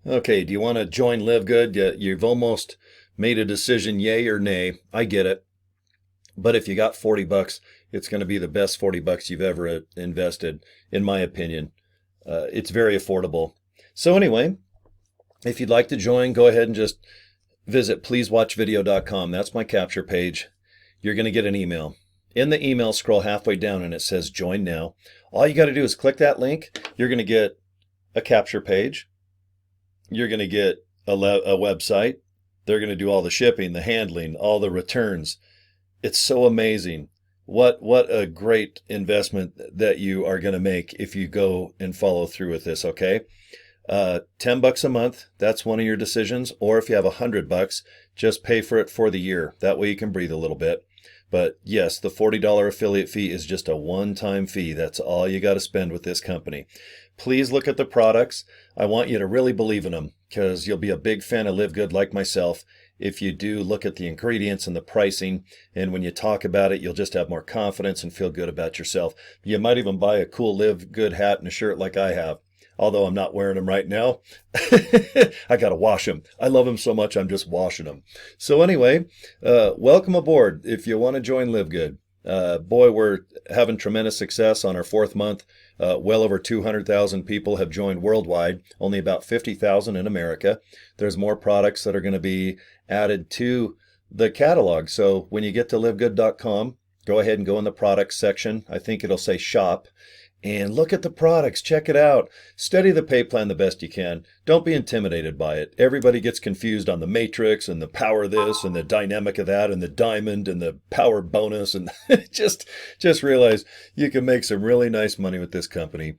Okay, do you want to join LiveGood? You've almost made a decision, yay or nay. I get it. But if you got 40 bucks, it's going to be the best 40 bucks you've ever invested, in my opinion. It's very affordable. So anyway, if you'd like to join, go ahead and just visit pleasewatchvideo.com. That's my capture page. You're going to get an email. In the email, scroll halfway down and it says join now. All you got to do is click that link. You're going to get a capture page. You're going to get a website. They're going to do all the shipping, the handling, all the returns. It's so amazing. What a great investment that you are going to make if you go and follow through with this, okay? 10 bucks a month, that's one of your decisions. Or if you have 100 bucks, just pay for it for the year. That way you can breathe a little bit. But yes, the $40 affiliate fee is just a one-time fee. That's all you got to spend with this company. Please look at the products. I want you to really believe in them because you'll be a big fan of LiveGood like myself if you do look at the ingredients and the pricing. And when you talk about it, you'll just have more confidence and feel good about yourself. You might even buy a cool LiveGood hat and a shirt like I have. Although I'm not wearing them right now. I got to wash them. I love them so much, I'm just washing them. So anyway, welcome aboard if you want to join LiveGood. Boy, we're having tremendous success on our fourth month. Well over 200,000 people have joined worldwide, only about 50,000 in America. There's more products that are going to be added to the catalog. So when you get to livegood.com, go ahead and go in the products section. I think it'll say shop. And look at the products, check it out. Study the pay plan the best you can. Don't be intimidated by it. Everybody gets confused on the matrix and the power this and the dynamic of that and the diamond and the power bonus. And just realize you can make some really nice money with this company.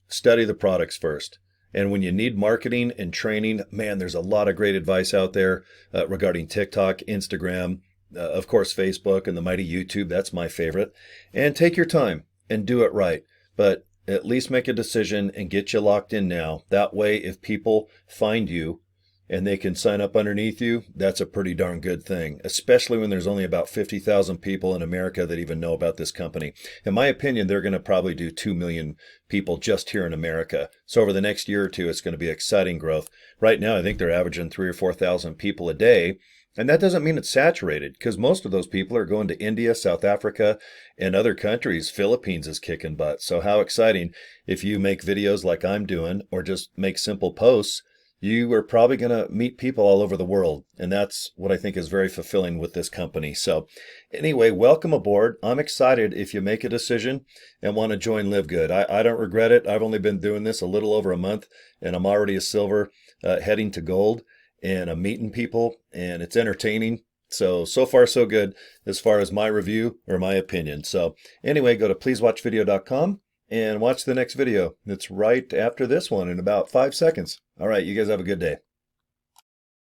Study the products first. And when you need marketing and training, man, there's a lot of great advice out there regarding TikTok, Instagram, of course, Facebook and the mighty YouTube. That's my favorite. And take your time and do it right. But at least make a decision and get you locked in now. That way, if people find you and they can sign up underneath you, that's a pretty darn good thing, especially when there's only about 50,000 people in America that even know about this company. In my opinion, they're going to probably do 2 million people just here in America. So over the next year or two, it's going to be exciting growth. Right now, I think they're averaging 3,000 or 4,000 people a day. And that doesn't mean it's saturated because most of those people are going to India, South Africa, and other countries. Philippines is kicking butt. So how exciting if you make videos like I'm doing or just make simple posts, you are probably going to meet people all over the world. And that's what I think is very fulfilling with this company. So anyway, welcome aboard. I'm excited if you make a decision and want to join LiveGood. I don't regret it. I've only been doing this a little over a month and I'm already a silver heading to gold. And I'm meeting people and it's entertaining. So far so good as far as my review or my opinion. So anyway, go to pleasewatchvideo.com and watch the next video. It's right after this one in about 5 seconds. All right, you guys have a good day.